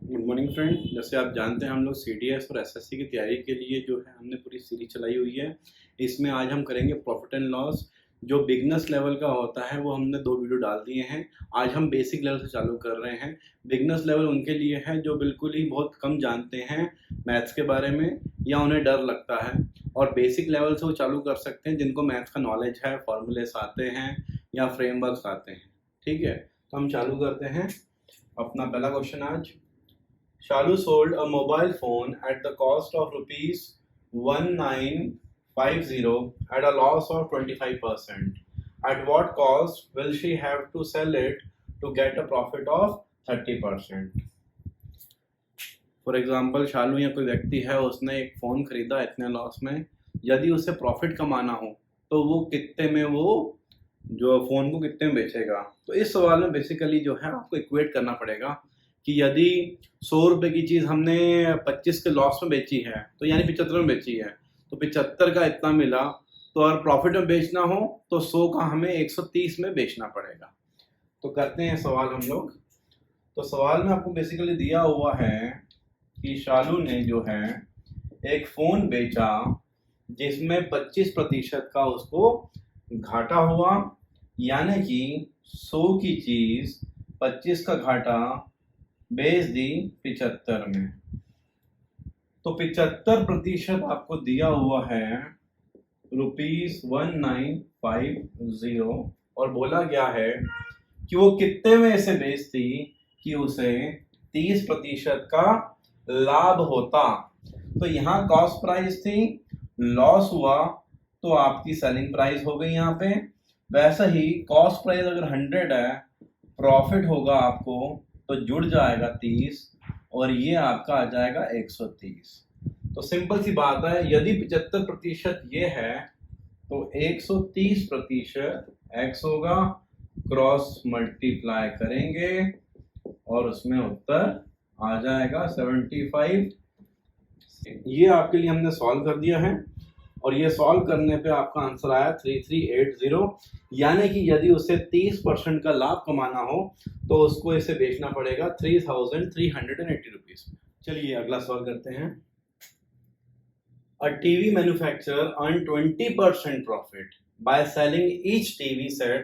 Good morning friend. जैसे आप जानते हैं हम लोग सीडीएस और एसएससी की तैयारी के लिए जो है हमने पूरी सीरीज चलाई हुई है। इसमें आज हम करेंगे प्रॉफिट एंड लॉस। जो बिगनर्स लेवल का होता है वो हमने 2 वीडियो डाल दिए हैं। आज हम बेसिक लेवल से चालू कर रहे हैं। बिगनर्स लेवल उनके लिए है जो बिल्कुल ही बहुत कम जानते हैं मैथ्स के बारे में या उन्हें डर लगता है, और बेसिक लेवल से वो चालू कर सकते हैं जिनको मैथ्स का नॉलेज है, फॉर्मूलेस आते हैं या फ्रेमवर्क्स आते हैं। ठीक है, तो हम चालू करते हैं अपना पहला क्वेश्चन आज। Shalu sold a mobile phone at the cost of rupees 1950 at a loss of 25%. At what cost will she have to sell it to get a profit of 30%? For example Shalu या कोई व्यक्ति है, उसने एक phone खरीदा इतने loss में। यदि उसे प्रॉफिट कमाना हो तो वो कितने में वो जो फ़ोन को कितने में बेचेगा। तो इस सवाल में बेसिकली जो है आपको इक्वेट करना पड़ेगा कि यदि 100 रुपये की चीज़ हमने 25 के लॉस में बेची है तो यानी 75 में बेची है, तो 75 का इतना मिला। तो अगर प्रॉफिट में बेचना हो तो 100 का हमें 130 में बेचना पड़ेगा। तो करते हैं सवाल हम लोग। तो सवाल में आपको बेसिकली दिया हुआ है कि शालू ने जो है एक फ़ोन बेचा जिसमें 25% का उसको घाटा हुआ, यानी कि 100 की चीज़ 25 का घाटा बेच दी 75 में। तो 75% आपको दिया हुआ है ₹1950 और बोला गया है कि वो कितने में इसे बेचती कि उसे 30% का लाभ होता। तो यहाँ कॉस्ट प्राइस थी, लॉस हुआ तो आपकी सेलिंग प्राइस हो गई यहाँ पे। वैसा ही कॉस्ट प्राइस अगर 100 है, प्रॉफिट होगा आपको तो जुड़ जाएगा 30 और ये आपका आ जाएगा 130। तो सिंपल सी बात है, यदि 75% ये है तो 130% x होगा, क्रॉस मल्टीप्लाई करेंगे और उसमें उत्तर आ जाएगा 75। ये आपके लिए हमने सॉल्व कर दिया है और ये सॉल्व करने पे आपका आंसर आया 3380, यानी कि यदि उसे 30% का लाभ कमाना हो तो उसको इसे बेचना पड़ेगा 3380 रुपीज। चलिए अगला सवाल करते हैं। A TV manufacturer earned 20% profit by selling each TV set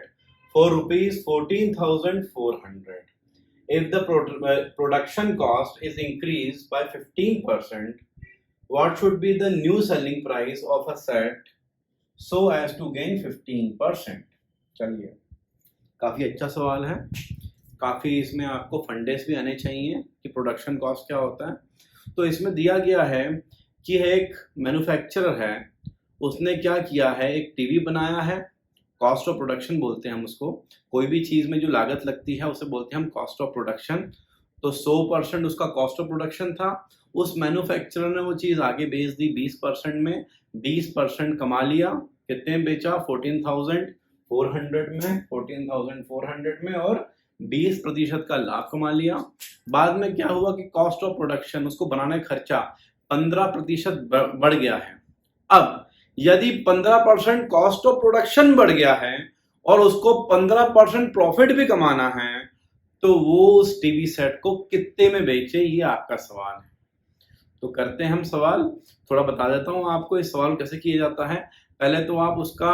for rupees 14,400. If the production cost is increased by 15%, what should be the new selling price of a set so as to gain 15%? चलिए, काफ़ी अच्छा सवाल है। काफ़ी इसमें आपको फंडेस भी आने चाहिए कि प्रोडक्शन कॉस्ट क्या होता है। तो इसमें दिया गया है कि एक मैन्युफैक्चरर है, उसने क्या किया है, एक टीवी बनाया है। कॉस्ट ऑफ प्रोडक्शन बोलते हैं हम उसको। कोई भी चीज़ में जो लागत लगती है उसे बोलते हैं हम कॉस्ट ऑफ प्रोडक्शन। तो 100% उसका कॉस्ट ऑफ प्रोडक्शन था। उस मैन्युफैक्चरर ने वो चीज़ आगे बेच दी 20% में, 20% कमा लिया। कितने में बेचा? 14,400 में, 14,400 में, और 20% का लाभ कमा लिया। बाद में क्या हुआ कि कॉस्ट ऑफ प्रोडक्शन, उसको बनाने का खर्चा 15% बढ़ गया है। अब यदि 15% कॉस्ट ऑफ प्रोडक्शन बढ़ गया है और उसको 15% प्रॉफिट भी कमाना है, तो वो उस टीवी सेट को कितने में बेचे, ये आपका सवाल है। तो करते हैं हम सवाल। थोड़ा बता देता हूं आपको इस सवाल कैसे किया जाता है। पहले तो आप उसका,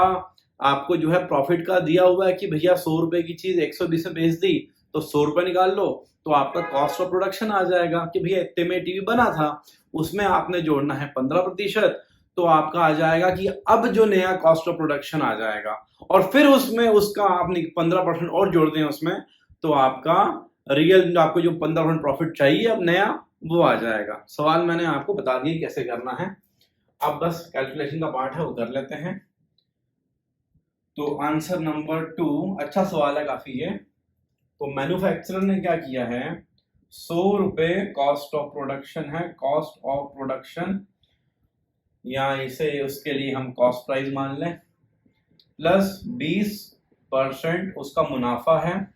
आपको जो है प्रॉफिट का दिया हुआ है कि भैया 100 रुपए की चीज 120 में बेच दी, तो 100 रुपए निकाल लो। तो आपका कॉस्ट ऑफ प्रोडक्शन आ जाएगा कि भैया इतने में टीवी बना था, उसमें आपने जोड़ना है 15%। तो आपका आ जाएगा कि अब जो नया कॉस्ट ऑफ प्रोडक्शन आ जाएगा और फिर उसमें उसका आपने 15% और जोड़ दें उसमें, तो आपका रियल, आपको जो 15% प्रॉफिट चाहिए अब नया, वो आ जाएगा। सवाल मैंने आपको बता दिया कैसे करना है। अब बस कैलकुलेशन का पार्ट है वो कर लेते हैं। तो आंसर नंबर 2 अच्छा सवाल है काफी ये। तो मैन्युफैक्चरर ने क्या किया है, 100 रुपए कॉस्ट ऑफ प्रोडक्शन है, कॉस्ट ऑफ प्रोडक्शन, या इसे उसके लिए हम कॉस्ट प्राइस मान लें, प्लस 20% उसका मुनाफा है।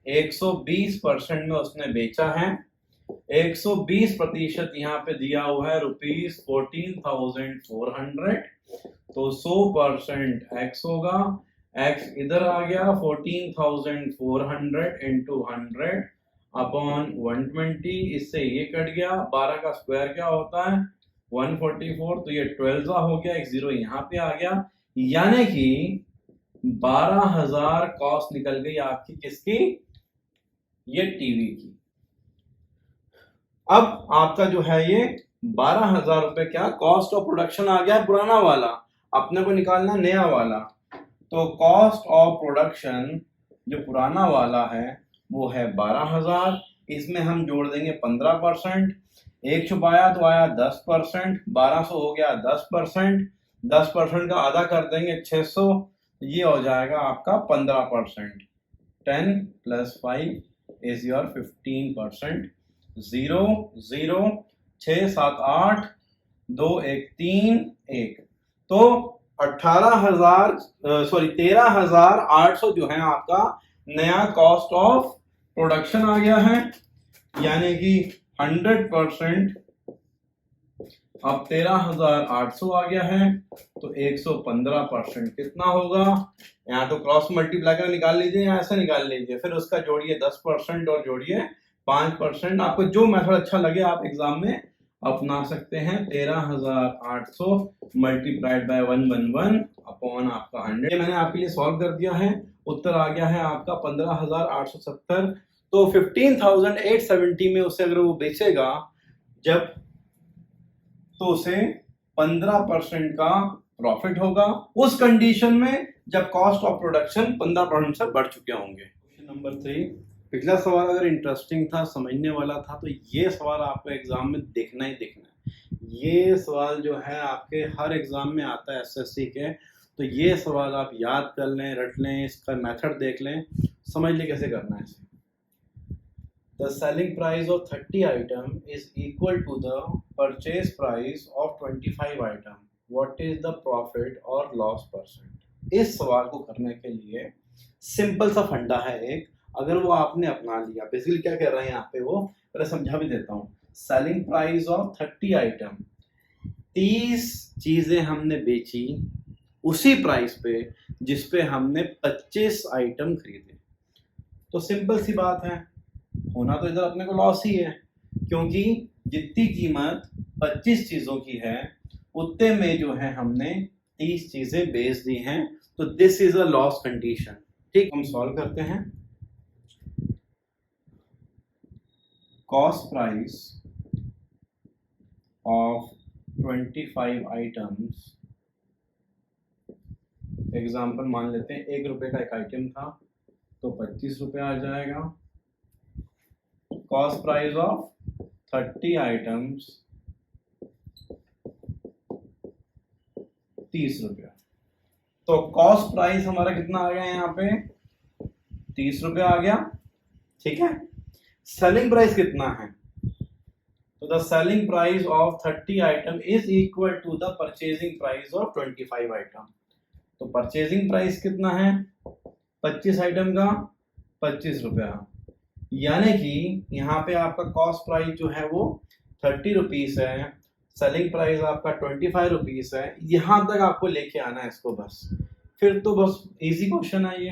120% में उसने बेचा है। 120% यहाँ पे दिया हुआ है ₹14,400। तो 100% x होगा, x इधर आ गया, 14,400 into 100 अपॉन 120, इससे ये कट गया, 12 का स्क्वायर क्या होता है 144, तो ये 12 हो गया, एक जीरो यहाँ पे आ गया, यानी कि 12,000 कॉस्ट निकल गई आपकी किसकी, ये टीवी की। अब आपका जो है ये 12,000 रुपए क्या कॉस्ट ऑफ प्रोडक्शन आ गया पुराना वाला, अपने को निकालना नया वाला। तो कॉस्ट ऑफ प्रोडक्शन जो पुराना वाला है वो है 12,000, इसमें हम जोड़ देंगे 15%, एक छुपाया तो आया 10%, 1200 हो गया 10%, 10% का आधा कर देंगे 600, ये हो जाएगा आपका 15%। 10 + 5 इज योर 15%। 0 0 6 7 8 2 1 3 1, तो 13,800 जो है आपका नया कॉस्ट ऑफ प्रोडक्शन आ गया है, यानी कि 100% अब 13,800 आ गया है, तो 115% कितना होगा, यहाँ तो क्रॉस मल्टीप्लाई कर निकाल लीजिए या ऐसे निकाल लीजिए, फिर उसका जोड़िए 10% और जोड़िए 5%, आपको जो मेथड अच्छा लगे आप एग्जाम में अपना सकते हैं। 13,800 मल्टीप्लाइड बाय 111 अपॉन आपका 100, ये मैंने आपके लिए सॉल्व कर दिया है, उत्तर आ गया है आपका 15,870। तो 15,870 में उसे अगर वो बेचेगा जब, तो उसे 15% का प्रॉफिट होगा, उस कंडीशन में जब कॉस्ट ऑफ प्रोडक्शन 15% से बढ़ चुके होंगे। क्वेश्चन नंबर 3, पिछला सवाल अगर इंटरेस्टिंग था, समझने वाला था, तो ये सवाल आपको एग्जाम में देखना ही देखना है। ये सवाल जो है आपके हर एग्जाम में आता है एसएससी के, तो ये सवाल आप याद कर लें, रट लें, इसका मेथड देख लें, समझ लें कैसे करना है इसे। The selling price of 30 item is equal to the purchase price of 25 item. What is the profit or loss percent? इस सवाल को करने के लिए सिंपल सा फंडा है एक, अगर वो आपने अपना लिया, बेसिकली क्या कह रहे हैं यहाँ पे वो, मैं समझा भी देता हूँ। सेलिंग प्राइस ऑफ 30 आइटम, 30 चीजें हमने बेची उसी प्राइस पे जिस पे हमने 25 आइटम खरीदे, तो सिंपल सी बात है, होना तो इधर अपने को लॉस ही है, क्योंकि जितनी कीमत 25 चीजों की है उतने में जो है हमने 30 चीजें बेच दी हैं, तो this is a loss condition. ठीक, हम सॉल्व करते हैं। Cost price of 25 items, example मान लेते हैं 1 रुपए का एक आइटम था, तो 25 रुपए आ जाएगा। कॉस्ट प्राइस ऑफ 30 आइटम्स 30 रुपया, तो कॉस्ट प्राइस हमारा कितना आ गया यहाँ पे 30 रुपया आ गया, ठीक है। सेलिंग प्राइस कितना है, तो the selling price of 30 item is equal to the purchasing price of 25 item, तो परचेजिंग प्राइस कितना है 25 आइटम का 25 रुपया, यानी कि यहाँ पे आपका कॉस्ट प्राइस जो है वो 30 रुपीस है, सेलिंग प्राइस आपका 25 रुपीस है, यहाँ तक आपको लेके आना है इसको बस। फिर तो बस इजी क्वेश्चन है ये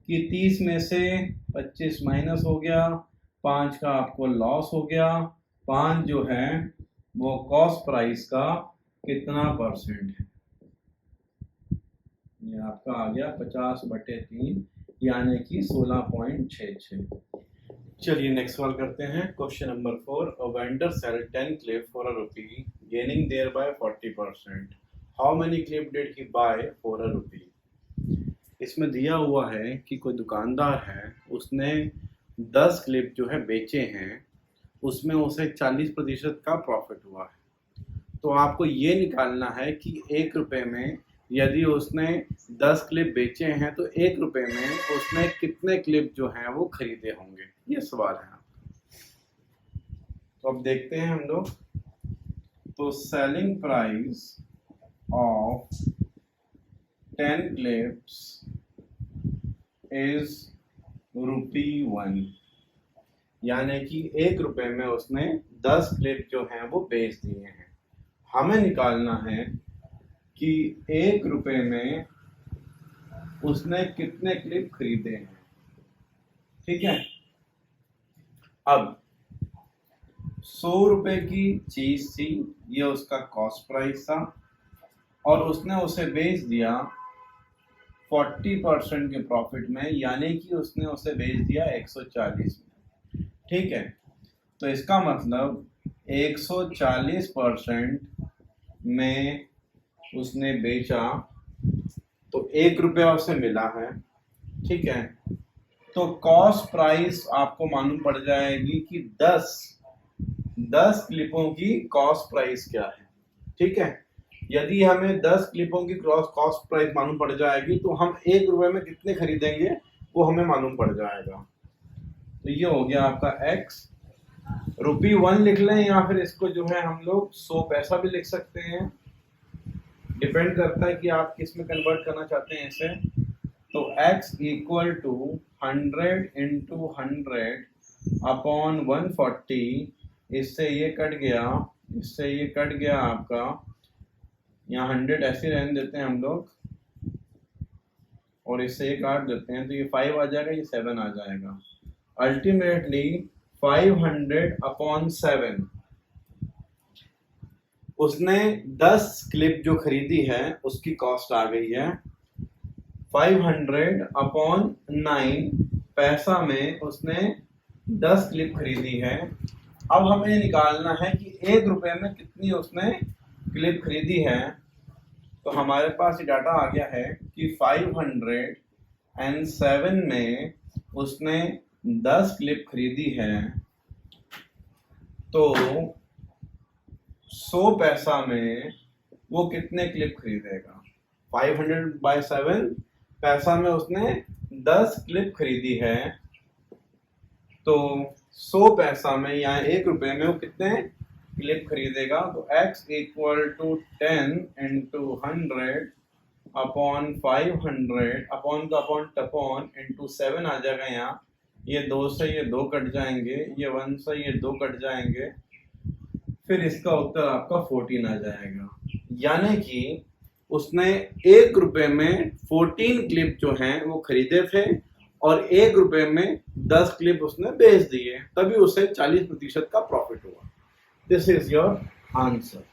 कि 30 में से 25 माइनस हो गया, 5 का आपको लॉस हो गया, 5 जो है वो कॉस्ट प्राइस का कितना परसेंट है, ये आपका आ गया 50/3, यानी कि 16.66। चलिए नेक्स्ट सवाल करते हैं। Question number 4, a vendor sell 10 clip for a rupee gaining thereby 40%, how many clip did he buy for a rupee. इसमें दिया हुआ है कि कोई दुकानदार है, उसने 10 क्लिप जो है बेचे हैं, उसमें उसे 40% का प्रॉफिट हुआ है, तो आपको ये निकालना है कि 1 रुपए में यदि उसने 10 क्लिप बेचे हैं तो 1 रुपए में उसने कितने क्लिप जो हैं वो खरीदे होंगे, ये सवाल है। तो अब देखते हैं हम लोग, तो selling price of 10 clips is ₹1, यानी कि 1 रुपए में उसने 10 क्लिप जो हैं वो बेच दिए हैं। हमें निकालना है कि 1 रुपए में उसने कितने क्लिप खरीदे हैं, ठीक है। अब 100 रुपए की चीज थी, ये उसका कॉस्ट प्राइस था, और उसने उसे बेच दिया 40% के प्रॉफिट में, यानी कि उसने उसे बेच दिया 140 में। ठीक है, तो इसका मतलब 140% में उसने बेचा तो 1 रुपया उसे मिला है। ठीक है, तो कॉस्ट प्राइस आपको मालूम पड़ जाएगी कि 10 क्लिपों की कॉस्ट प्राइस क्या है। ठीक है, यदि हमें 10 क्लिपों की कॉस्ट प्राइस मालूम पड़ जाएगी तो हम 1 रुपए में कितने खरीदेंगे वो हमें मालूम पड़ जाएगा। तो ये हो गया आपका x। ₹1 लिख लें या फिर इसको जो है हम लोग 100 पैसा भी लिख सकते हैं, डिपेंड करता है कि आप किस में कन्वर्ट करना चाहते हैं इसे। तो x equal to 100 into 100 upon 140, इससे ये कट गया, इससे ये कट गया आपका, यहाँ 100 ऐसे रहने देते हैं हम लोग और इससे ये काट देते हैं, तो ये 5 आ जाएगा, ये 7 आ जाएगा। अल्टीमेटली 500 अपॉन 7, उसने 10 क्लिप जो खरीदी है उसकी कॉस्ट आ गई है। 500 अपॉन 9 पैसा में उसने 10 क्लिप खरीदी है। अब हमें निकालना है कि 1 रुपए में कितनी उसने क्लिप खरीदी है। तो हमारे पास ये डाटा आ गया है कि 507 में उसने 10 क्लिप खरीदी है, तो 100 पैसा में वो कितने क्लिप खरीदेगा। 500/7 पैसा में उसने 10 क्लिप खरीदी है, तो 100 पैसा में या 1 रुपए में वो कितने क्लिप खरीदेगा। तो x equal to 10 into 100 upon 500 upon का अपॉन टपॉन इंटू 7 आ जाएगा। यहाँ ये 2 से ये 2 कट जाएंगे, ये 1 से ये 2 कट जाएंगे, फिर इसका उत्तर आपका 14 आ जाएगा। यानी कि उसने 1 रुपए में 14 क्लिप जो हैं वो खरीदे थे और 1 रुपए में 10 क्लिप उसने बेच दिए, तभी उसे 40% का प्रॉफिट हुआ। This is your answer.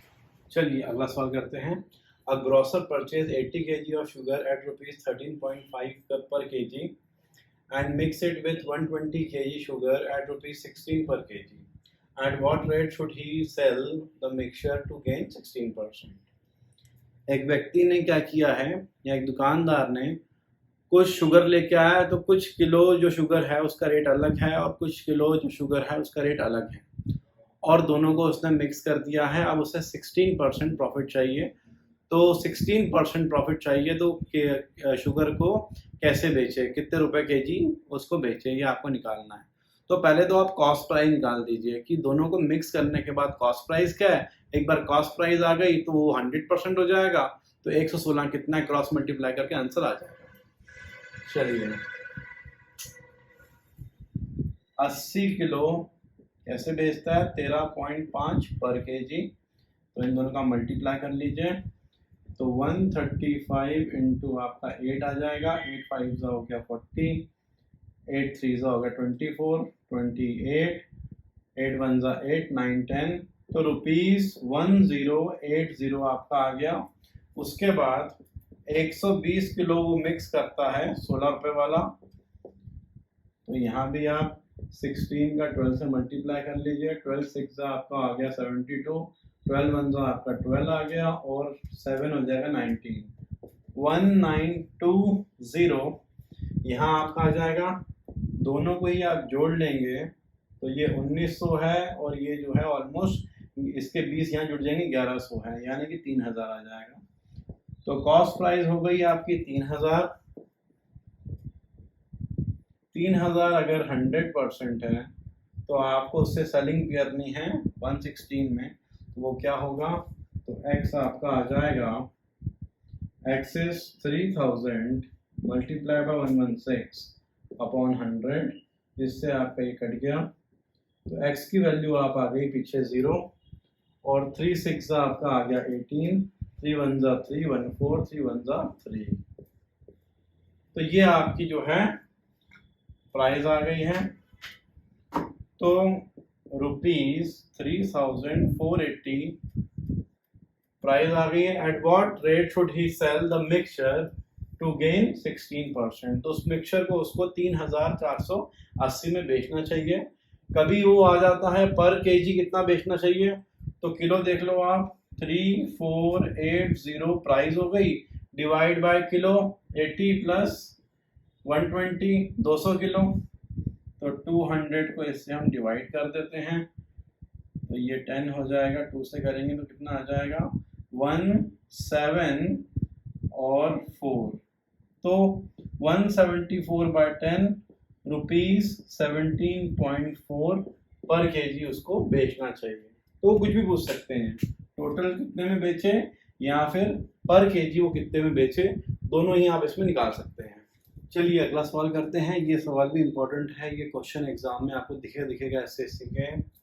चलिए अगला सवाल करते हैं। A grocer purchase 80 kg of sugar at ₹13.5 per kg and mix it with 120 kg sugar at ₹16 per kg. At what rate should he sell the mixture to gain 16%? एक व्यक्ति ने क्या किया है, या एक दुकानदार ने कुछ शुगर लेके आया है, तो कुछ किलो जो शुगर है उसका रेट अलग है और कुछ किलो जो शुगर है उसका रेट अलग है, और दोनों को उसने मिक्स कर दिया है। अब उसे 16% प्रॉफिट चाहिए, तो 16% प्रॉफिट चाहिए तो शुगर को कैसे बेचे, कितने रुपए केजी उसको बेचे, ये आपको निकालना है। तो पहले तो आप कॉस्ट प्राइस निकाल दीजिए कि दोनों को मिक्स करने के बाद कॉस्ट प्राइस क्या है। एक बार कॉस्ट प्राइस आ गई तो वो 100% हो जाएगा, तो 116 कितना है क्रॉस मल्टीप्लाई करके आंसर आ जाएगा। चलिए 80 किलो कैसे बेचता है, 13.5 पर केजी, तो इन दोनों का मल्टीप्लाई कर लीजिए। तो 135 इंटू आपका 8 आ जाएगा, 8 5 हो गया 40, 8 3 हो गया 24, 28, 8 1 8 9 10, तो ₹1080 आपका आ गया। उसके बाद 120 किलो वो मिक्स करता है 16 रुपए वाला, तो यहाँ भी आप 16 का 12 से मल्टीप्लाई कर लीजिए। 12 6 आपका आ गया 72, 12 1 आपका 12 आ गया और 7 हो जाएगा 19, 1920 यहाँ आपका आ जाएगा। दोनों को ही आप जोड़ लेंगे तो ये 1900 है और ये जो है ऑलमोस्ट इसके 20 यहाँ जुड़ जाएंगे 1100 है, यानी कि 3000 आ जाएगा। तो कॉस्ट प्राइस हो गई आपकी 3000। 3000 अगर 100% है तो आपको उससे सेलिंग करनी है 116 में, तो वो क्या होगा, तो x आपका आ जाएगा, x is 3000 multiply by 116 upon 100, जिससे आपका ये कट गया, तो x की वैल्यू आप आ गई पीछे 0 और 3 6 आपका आ गया 18, 3 1 3 1 4, 3 1 3। तो ये आपकी जो है प्राइस आ गई है। तो ₹3,480 प्राइस आ गई है। At what rate should he sell the mixture to gain 16%? तो उस मिक्सचर को उसको 3,480 में बेचना चाहिए। कभी वो आ जाता है पर केजी कितना बेचना चाहिए, तो किलो देख लो आप, 3480 प्राइस हो गई, divide by kilo, 80 plus 120, 200 kilo, तो 200 को इससे हम डिवाइड कर देते हैं, तो ये 10 हो जाएगा, 2 से करेंगे तो कितना आ जाएगा, 1 7 और 4, तो 174/10 ₹17.4 पर केजी उसको बेचना चाहिए। तो कुछ भी पूछ सकते हैं, टोटल कितने में बेचे या फिर पर केजी वो कितने में बेचे, दोनों ही आप इसमें निकाल सकते हैं। चलिए अगला सवाल करते हैं। ये सवाल भी इम्पोर्टेंट है, ये क्वेश्चन एग्जाम में आपको दिखेगा एसएससी के।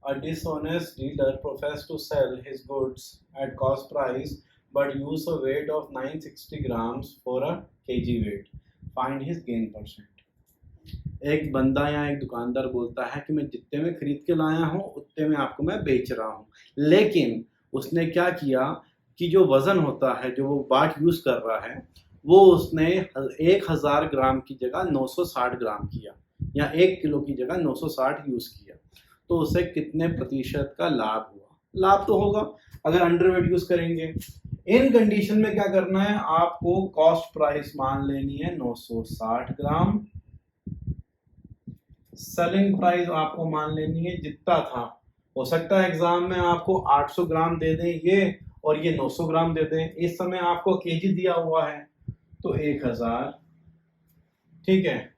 A dishonest dealer professed to sell his goods at cost price but use a weight of 960 grams for a kg weight. Find his gain percent. एक बंदा या एक दुकानदार बोलता है कि मैं जितने में खरीद के लाया हूँ उतने में आपको मैं बेच रहा हूँ, लेकिन उसने क्या किया कि जो वजन होता है, जो वो बाट यूज कर रहा है, वो उसने 1000 ग्राम की जगह 960 ग्राम किया, या 1 किलो की जगह 960 यूज किया, तो उसे कितने प्रतिशत का लाभ हुआ? लाभ तो होगा अगर अंडरवेट यूज करेंगे। इन कंडीशन में क्या करना है, आपको कॉस्ट प्राइस मान लेनी है 960 ग्राम, सेलिंग प्राइस आपको मान लेनी है जितना था। हो सकता है एग्जाम में आपको 800 ग्राम दे दें ये, और ये 900 ग्राम दे दें। इस समय आपको केजी दिया हुआ है तो 1000, ठीक है।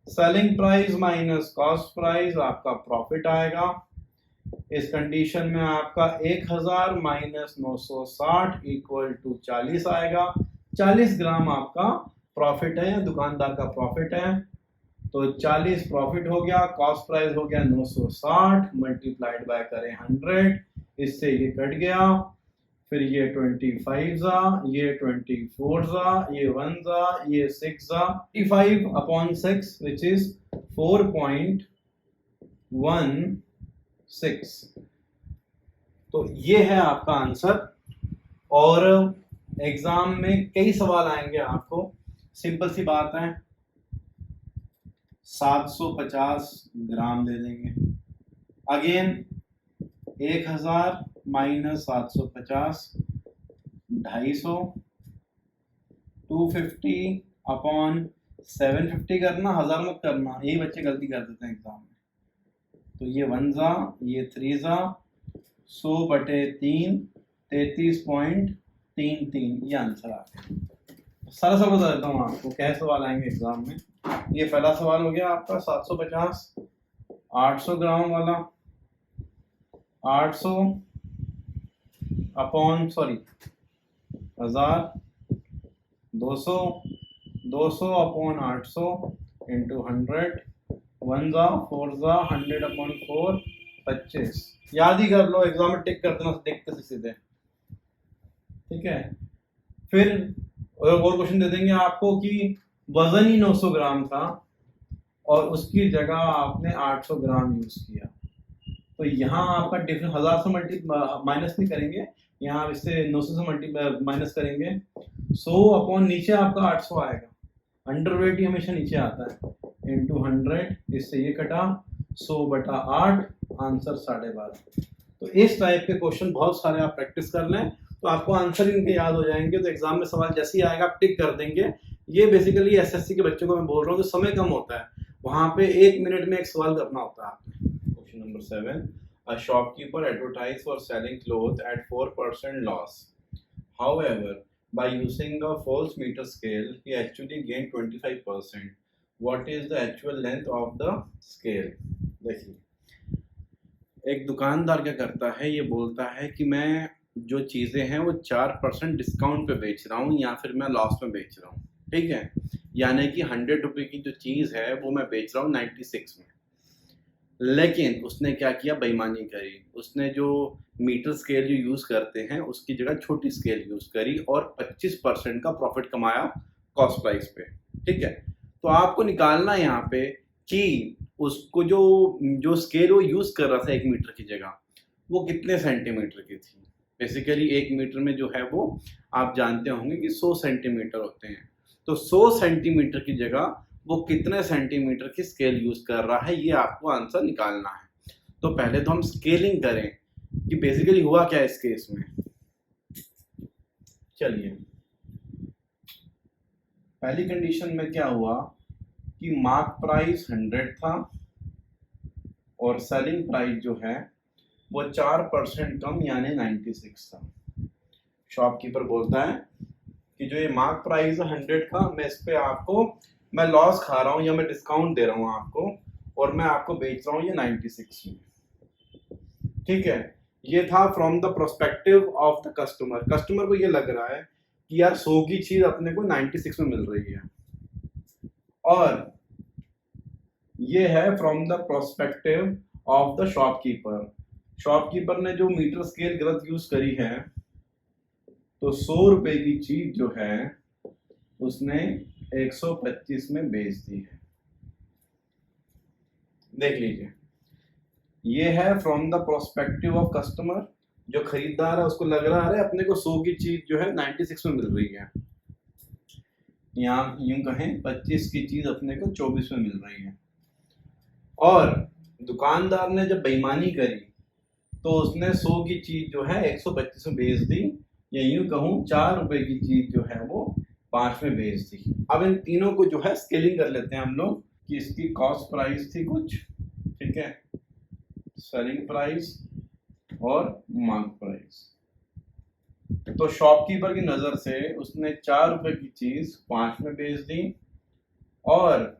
Selling price minus cost price आपका प्रॉफिट आएगा। इस कंडीशन में आपका 1000 माइनस 960 इक्वल टू 40 आएगा। 40 ग्राम आपका प्रॉफिट है, दुकानदार का प्रॉफिट है, तो 40 प्रॉफिट हो गया, कॉस्ट प्राइस हो गया 960, मल्टीप्लाइड बाय करें 100, इससे ये कट गया, फिर ये 25 जा, ये 24 जा, ये 1 जा, ये 6 जा, 25/6 विच इज 4.16। तो ये है आपका आंसर। और एग्जाम में कई सवाल आएंगे आपको, सिंपल सी बात है, 750 ग्राम दे देंगे, अगेन 1000 माइनस 750 250, 250/750 करना, 1000 मत करना, यही बच्चे गलती कर देते हैं एग्जाम में। तो ये 1 जा, ये 3 जा, 100/3 33.33, ये आंसर आ गया। सारा सब बता देता हूँ आपको क्या सवाल आएंगे एग्जाम में। ये पहला सवाल हो गया आपका 750, 800 ग्राम वाला, 800 अपॉन 1000, 200, 200/800 इंटू 100, 1 जा 4 जा, 100/4 25। याद ही कर लो, एग्जाम में टिक कर देना देखते से सीधे, ठीक है। फिर और क्वेश्चन दे देंगे आपको कि वजन ही 900 ग्राम था और उसकी जगह आपने 800 ग्राम यूज किया, तो यहाँ आपका डिफरेंस 1000 से माइनस नहीं करेंगे, यहाँ आप इससे 900 से माइनस करेंगे, 100 अपॉन नीचे आपका 800 आएगा, अंडरवेट ही हमेशा नीचे आता है, इंटू 100, इससे ये कटा, 100/8, आंसर 12.5। तो इस टाइप के क्वेश्चन बहुत सारे आप प्रैक्टिस कर लें तो आपको आंसर इनके याद हो जाएंगे। तो एग्जाम में सवाल जैसे ही आएगा आप टिक कर देंगे। ये बेसिकली एसएससी के बच्चों को मैं बोल रहा हूँ, जो समय कम होता है, वहां पे 1 मिनट में एक सवाल करना होता है आपने। Question number 7, a shopkeeper advertised for selling clothes at 4% loss. However, by using a false meter scale, he actually gained 25%. What is the actual length of the scale? देखिए, एक दुकानदार क्या करता है, ये बोलता है कि मैं जो चीज़ें हैं वो 4% डिस्काउंट पे बेच रहा हूँ या फिर मैं लॉस में बेच रहा हूँ, ठीक है। यानी कि 100 रुपये की जो चीज़ है वो मैं बेच रहा हूँ 96 में, लेकिन उसने क्या किया, बेईमानी करी, उसने जो मीटर स्केल जो यूज़ करते हैं उसकी जगह छोटी स्केल यूज़ करी और 25% का प्रॉफिट कमाया कॉस्ट प्राइस पे, ठीक है। तो आपको निकालना है यहाँ पे कि उसको जो जो स्केल वो यूज कर रहा था 1 मीटर की जगह, वो कितने सेंटीमीटर की थी। बेसिकली 1 मीटर में जो है वो आप जानते होंगे कि 100 सेंटीमीटर होते हैं, तो 100 सेंटीमीटर की जगह वो कितने सेंटीमीटर की स्केल यूज कर रहा है, ये आपको आंसर निकालना है। तो पहले तो हम स्केलिंग करें कि बेसिकली हुआ क्या इस केस में। चलिए, पहली कंडीशन में क्या हुआ कि मार्क प्राइस 100 था और सेलिंग प्राइस जो है वो 4% कम यानी 96 था। शॉपकीपर बोलता है कि जो ये मार्क प्राइस है 100 का, मैं इस पे आपको मैं लॉस खा रहा हूँ या मैं डिस्काउंट दे रहा हूँ आपको, और मैं आपको बेच रहा हूँ ये 96 में। ठीक है, ये था from the prospective of the customer. Customer को ये लग रहा है कि यार 100 की चीज अपने को 96 में मिल रही है। और ये है from the prospective of the shopkeeper. Shopkeeper ने जो मीटर स्केल गलत यूज करी है, तो 100 रुपए की चीज जो है उसने 125 में बेच दी है। देख लीजिए, ये है from the prospective of customer. जो खरीदार है उसको लग रहा है अपने को 100 की चीज जो है 96 में मिल रही है, या यूं कहें 25 की चीज अपने को 24 में मिल रही है। और दुकानदार ने जब बेईमानी करी तो उसने 100 की चीज जो है 125 में बेच दी, या यूं कहूं 4 रुपए की चीज जो है वो 5 में बेच दी। अब इन तीनों को जो है स्केलिंग कर लेते हैं हम लोग कि इसकी कॉस्ट प्राइस थी कुछ, ठीक है, सेलिंग प्राइस और मार्क प्राइस। तो शॉपकीपर की नजर से उसने 4 रुपए की चीज 5 में बेच दी, और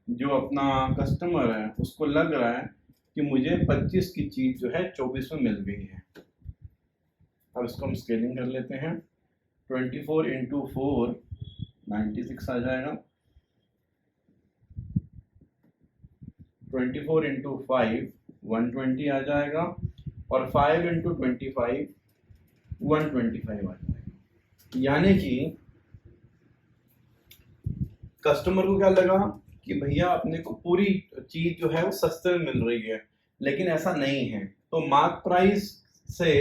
जो अपना कस्टमर है उसको लग रहा है कि मुझे 25 की चीज जो है 24 में मिल गई है। अब इसको हम स्केलिंग कर लेते हैं। 24 इंटू 4 96 आ जाएगा। 24 इंटू 5 120 आ जाएगा, और 5 इंटू 25 125 आ जाएगा। यानी कि कस्टमर को क्या लगा कि भैया अपने को पूरी चीज जो है वो सस्ते में मिल रही है, लेकिन ऐसा नहीं है। तो मार्क प्राइस से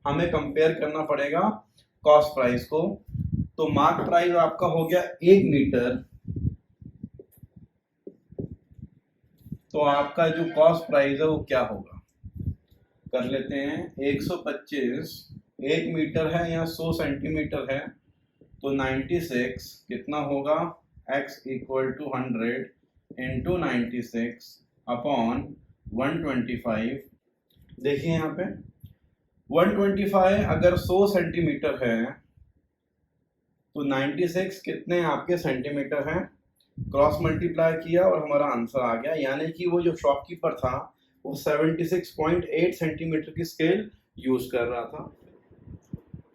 हमें कंपेयर करना पड़ेगा कॉस्ट प्राइस को। तो मार्क प्राइस आपका हो गया 1 मीटर, तो आपका जो कॉस्ट प्राइस है वो क्या होगा, कर लेते हैं। 125 1 मीटर है या 100 सेंटीमीटर है, तो 96 कितना होगा, x equal to 100 into 96 upon 125। देखिए यहाँ पे 125 अगर 100 सेंटीमीटर है तो 96 कितने आपके सेंटीमीटर हैं, क्रॉस मल्टीप्लाई किया और हमारा आंसर आ गया। यानी कि वो जो शॉपकीपर था वो 76.8 सेंटीमीटर की स्केल यूज कर रहा था।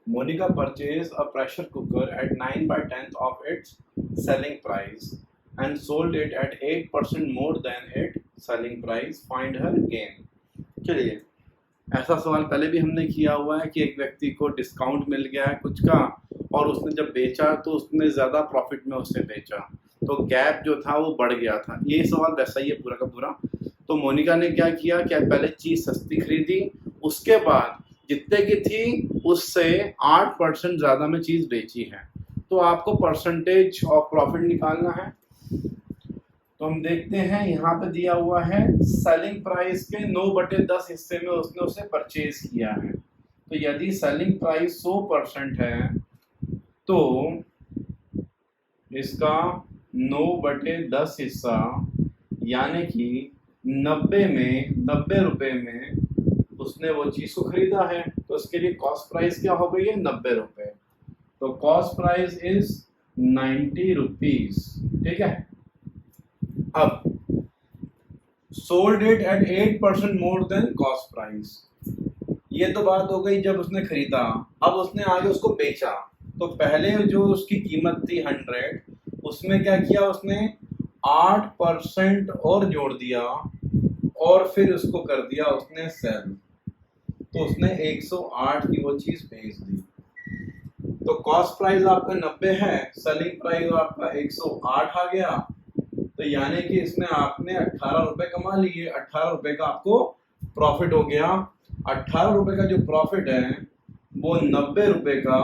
Monica purchased a pressure cooker at 9/10 of its selling price and sold it at 8% more than its selling price. Find her gain. चलिए, ऐसा सवाल पहले भी हमने किया हुआ है कि एक व्यक्ति को डिस्काउंट मिल गया है कुछ का, और उसने जब बेचा तो उसने ज़्यादा प्रॉफिट में उसे बेचा, तो गैप जो था वो बढ़ गया था। ये सवाल वैसा ही है पूरा का पूरा। तो मोनिका ने क्या किया, क्या पहले चीज़ सस्ती खरीदी, उसके बाद जितने की थी उससे 8% ज़्यादा में चीज़ बेची है, तो आपको परसेंटेज ऑफ प्रॉफिट निकालना है। तो हम देखते हैं यहाँ पे दिया हुआ है सेलिंग प्राइस के 9/10 हिस्से में उसने उसे परचेज किया है। तो यदि सेलिंग प्राइस 100% है तो इसका 9/10 हिस्सा यानी कि 90 रुपए में उसने वो चीज को खरीदा है, तो उसके लिए कॉस्ट प्राइस क्या हो गई है, 90 रुपए। तो कॉस्ट प्राइस इज 90 रुपीज। ठीक है, अब sold it at 8% more than cost price. ये तो बात हो गई जब उसने खरीदा। अब उसने आगे उसको बेचा, तो पहले जो उसकी कीमत थी 100, उसमें क्या किया उसने 8% और जोड़ दिया और फिर उसको कर दिया उसने सेल, तो उसने 108 की वो चीज बेच दी। तो कॉस्ट प्राइस आपका 90 है, सेलिंग प्राइस आपका 108 आ गया। तो यानी कि इसमें आपने 18 रुपए कमा लिए, 18 रुपए का आपको प्रॉफिट हो गया। 18 रुपए का जो प्रॉफिट है वो 90 रुपए का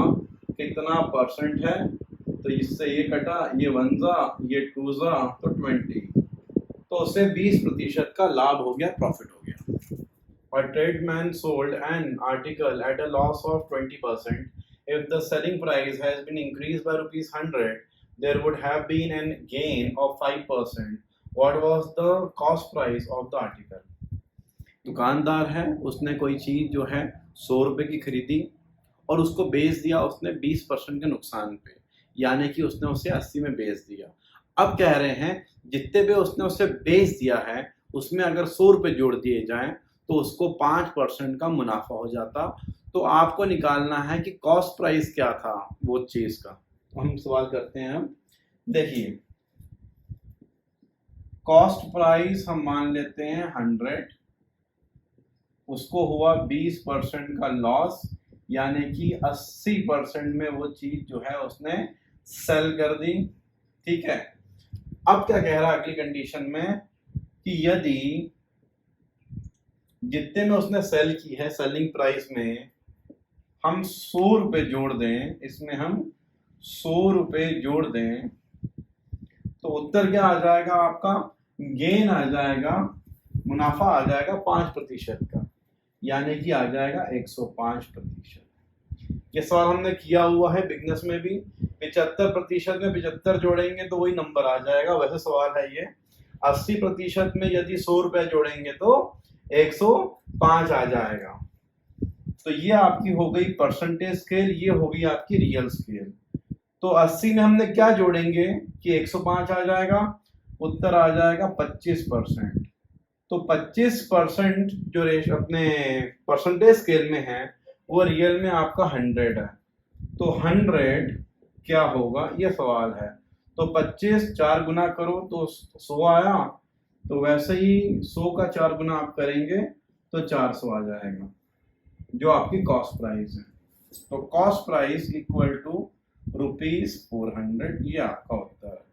कितना परसेंट है, तो इससे ये कटा, ये 1 जा, ये 2 जा, तो 20, तो उससे 20% का लाभ हो गया, प्रॉफिट हो गया। A tradesman sold an article at a loss of 20%. If the selling price has been increased by rupees 100, there would have been a gain of 5%. What was the cost price of the article? दुकानदार है, उसने कोई चीज जो है 100 रुपए की खरीदी और उसको बेच दिया उसने 20% के नुकसान पे, यानी कि उसने उसे 80 में बेच दिया। अब कह रहे हैं जितने पे उसने उसे बेच दिया है उसमें अगर 100 रुपए जोड़ दिए जाएं तो उसको 5% का मुनाफा हो जाता। तो आपको निकालना है कि कॉस्ट प्राइस क्या था वो चीज का। हम सवाल करते हैं। हम देखिए, कॉस्ट प्राइस हम मान लेते हैं 100, उसको हुआ 20% का लॉस, यानी कि 80% में वो चीज जो है उसने सेल कर दी। ठीक है, अब क्या कह रहा है अगली कंडीशन में कि यदि जितने में उसने सेल की है, सेलिंग प्राइस में हम 100 रुपए जोड़ दें, इसमें हम 100 रुपए जोड़ दें, तो उत्तर क्या आ जाएगा आपका? गेन आ जाएगा, मुनाफा आ जाएगा 5% का, यानी कि आ जाएगा 105%। ये सवाल हमने किया हुआ है बिजनेस में भी। 75% में 75 जोड़ेंगे तो वही नंबर आ जाएगा, वैसे सवाल है ये। 80% में यदि 100 रुपए जोड़ेंगे तो 105 आ जाएगा। तो ये आपकी हो गई परसेंटेज स्केल, ये हो गई आपकी रियल स्केल। तो 80 में हमने क्या जोड़ेंगे कि 105 आ जाएगा, उत्तर आ जाएगा 25%। तो 25% जो अपने परसेंटेज स्केल में है वो रियल में आपका 100 है। तो 100 क्या होगा, ये सवाल है। तो 25 4 गुना करो तो 100 आया, तो वैसे ही 100 का 4 गुना आप करेंगे तो 400 आ जाएगा, जो आपकी कॉस्ट प्राइस है। तो कॉस्ट प्राइस इक्वल टू ₹400, ये आपका उत्तर है।